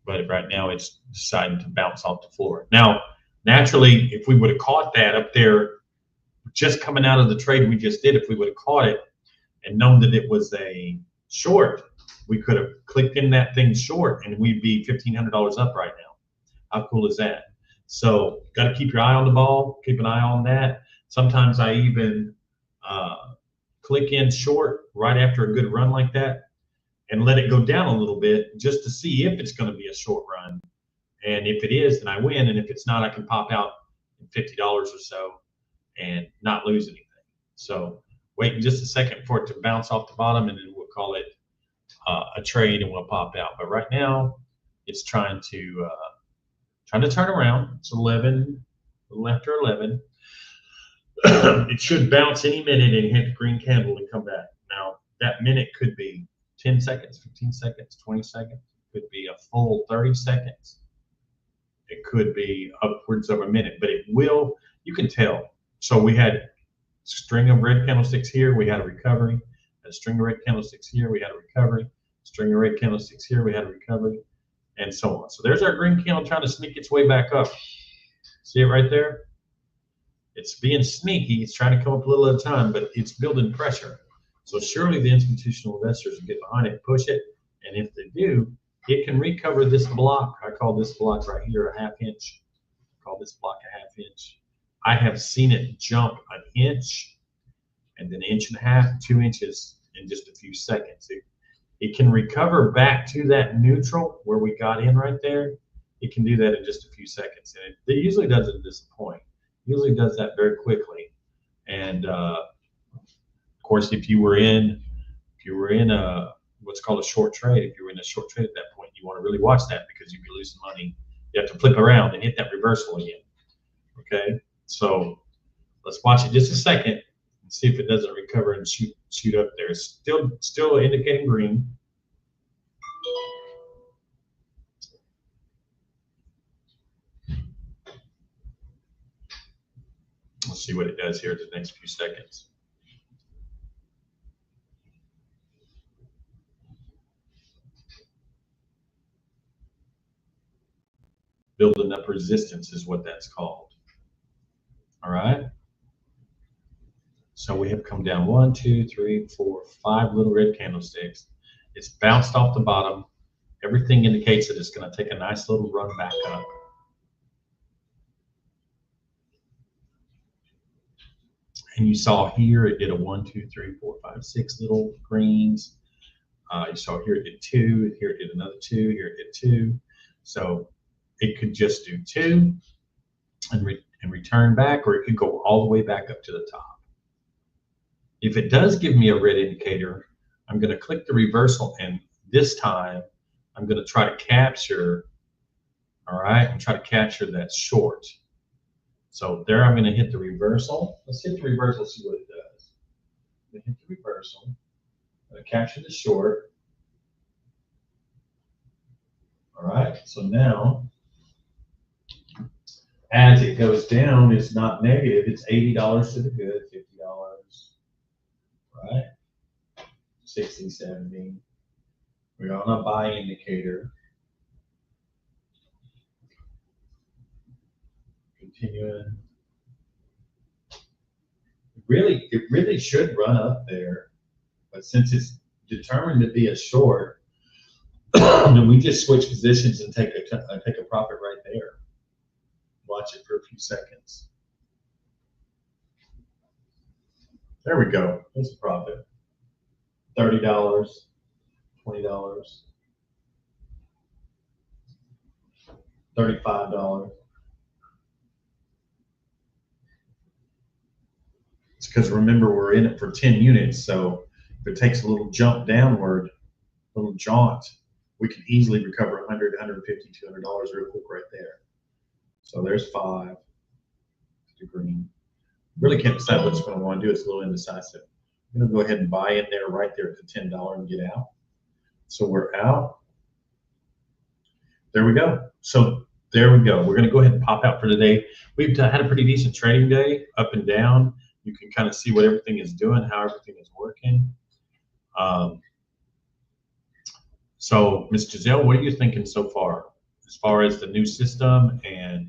But right now it's deciding to bounce off the floor. Now, naturally, if we would have caught that up there, just coming out of the trade we just did, if we would have caught it and known that it was a short, we could have clicked in that thing short and we'd be $1,500 up right now. How cool is that? So got to keep your eye on the ball, keep an eye on that. Sometimes I even click in short right after a good run like that and let it go down a little bit just to see if it's going to be a short run. And if it is, then I win. And if it's not, I can pop out $50 or so and not lose anything. So wait just a second for it to bounce off the bottom, and then we'll call it a trade and we'll pop out. But right now it's trying to turn around. It's 11, a little after 11. It should bounce any minute and hit the green candle and come back. Now that minute could be 10 seconds, 15 seconds, 20 seconds. It could be a full 30 seconds. It could be upwards of a minute, but it will, you can tell. So we had a string of red candlesticks here, we had a recovery. A string of red candlesticks here, we had a recovery. String of red candlesticks here, we had a recovery, and so on. So there's our green candle trying to sneak its way back up. See it right there? It's being sneaky. It's trying to come up a little at a time, but it's building pressure. So surely the institutional investors will get behind it, push it, and if they do, it can recover this block. I call this block right here a 1/2 inch. I call this block a 1/2 inch. I have seen it jump an inch and then 1.5 inches, 2 inches in just a few seconds. It can recover back to that neutral where we got in right there. It can do that in just a few seconds. And it usually doesn't disappoint. It usually does that very quickly. And of course, if you were in a what's called a short trade, if you were in a short trade at that point, you want to really watch that because you'd be losing money. You have to flip around and hit that reversal again. Okay, so let's watch it just a second and see if it doesn't recover and shoot up there. It's still indicating green. Let's see what it does here in the next few seconds. Building up resistance is what that's called. All right. So we have come down 1, 2, 3, 4, 5 little red candlesticks. It's bounced off the bottom. Everything indicates that it's going to take a nice little run back up. And you saw here it did a 1, 2, 3, 4, 5, 6 little greens. You saw here it did 2. Here it did another 2. Here it did 2. So it could just do 2 and return back, or it could go all the way back up to the top. If it does give me a red indicator, I'm going to click the reversal, and this time I'm going to try to capture, all right, and try to capture that short. So there I'm going to hit the reversal. Let's hit the reversal, see what it does. I'm going to hit the reversal. I'm going to capture the short. All right, so now as it goes down, it's not negative. It's $80 to the good, $50, right? 60, 70. We're on a buy indicator. Continuing. It really should run up there, but since it's determined to be a short, then we just switch positions and take a profit right there. Watch it for a few seconds. There we go. There's a profit. $30, $20, $35. It's because remember we're in it for 10 units, so if it takes a little jump downward, a little jaunt, we can easily recover $100, $150, $200 real quick right there. So there's 5 to green. Really can't decide what it's going to want to do. It's a little indecisive. I'm going to go ahead and buy in there right there at the $10 and get out. So we're out. There we go. So there we go. We're going to go ahead and pop out for today. We've had a pretty decent trading day, up and down. You can kind of see what everything is doing, how everything is working. So, Ms. Giselle, what are you thinking so far, as the new system and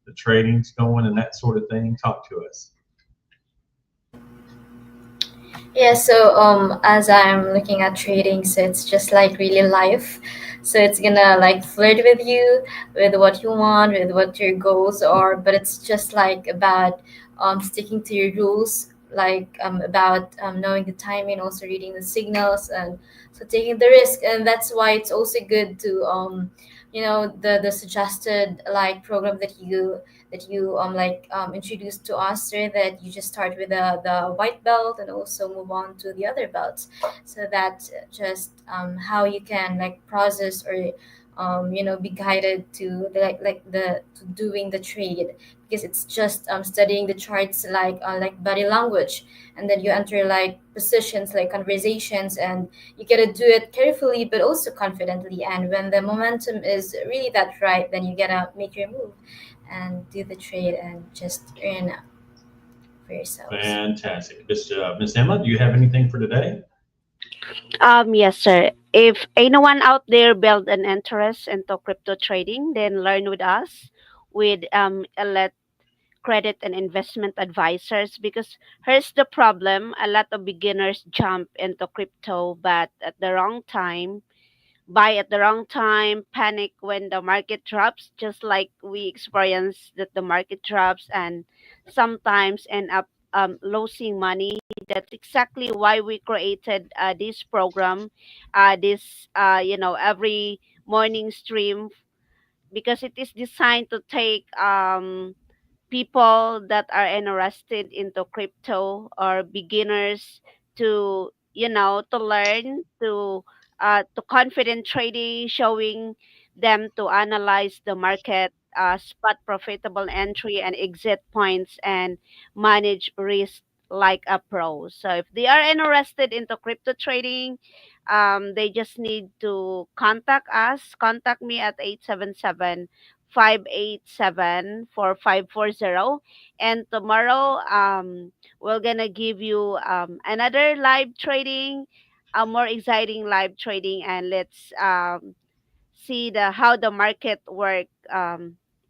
the trading's going and that sort of thing? Talk to us. Yeah, so as I'm looking at trading, so it's just like really life. So it's gonna like flirt with you, with what you want, with what your goals are, but it's just like about sticking to your rules, like about knowing the timing, also reading the signals, and so taking the risk. And that's why it's also good to the suggested like program that you introduced to us, so that you just start with the white belt and also move on to the other belts, so that just how you can like process or be guided to to doing the trade, because it's just studying the charts like body language, and then you enter like positions like conversations, and you gotta do it carefully but also confidently, and when the momentum is really that right, then you gotta make your move and do the trade and just earn for yourselves. Fantastic. Miss Emma, do you have anything for today? Yes, sir. If anyone out there build an interest into crypto trading, then learn with us with Elite Credit and Investment Advisors. Because here's the problem: a lot of beginners jump into crypto, but at the wrong time, buy at the wrong time, panic when the market drops, just like we experience that the market drops, and sometimes end up losing money. That's exactly why we created this program, this every morning stream, because it is designed to take people that are interested into crypto or beginners to to learn to confident trading, showing them to analyze the market, spot profitable entry and exit points, and manage risk like a pro. So if they are interested into crypto trading, they just need to contact me at 877-587-4540. And tomorrow, we're gonna give you another live trading, a more exciting live trading, and let's see the how the market work,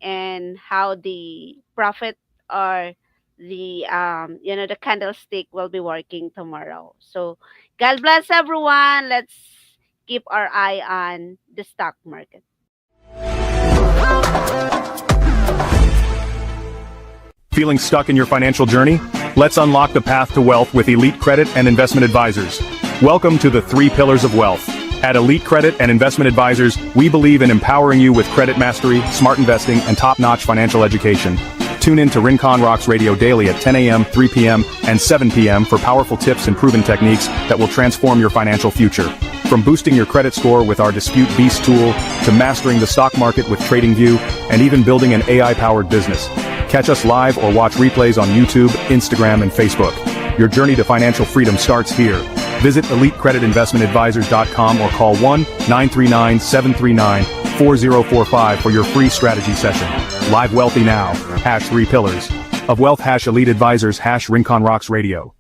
and how the profit or the the candlestick will be working tomorrow. So God bless everyone. Let's keep our eye on the stock market. Feeling stuck in your financial journey? Let's unlock the path to wealth with Elite Credit and Investment Advisors. Welcome to the 3 pillars of wealth. At Elite Credit and Investment Advisors, we believe in empowering you with credit mastery, smart investing, and top-notch financial education. Tune in to Rincon Rocks Radio daily at 10 a.m., 3 p.m., and 7 p.m. for powerful tips and proven techniques that will transform your financial future. From boosting your credit score with our Dispute Beast tool, to mastering the stock market with TradingView, and even building an AI-powered business. Catch us live or watch replays on YouTube, Instagram, and Facebook. Your journey to financial freedom starts here. Visit EliteCreditInvestmentAdvisors.com or call 1-939-739-4045 for your free strategy session. Live wealthy now. #3 pillars of wealth. #Elite Advisors. #Rincon Rocks Radio.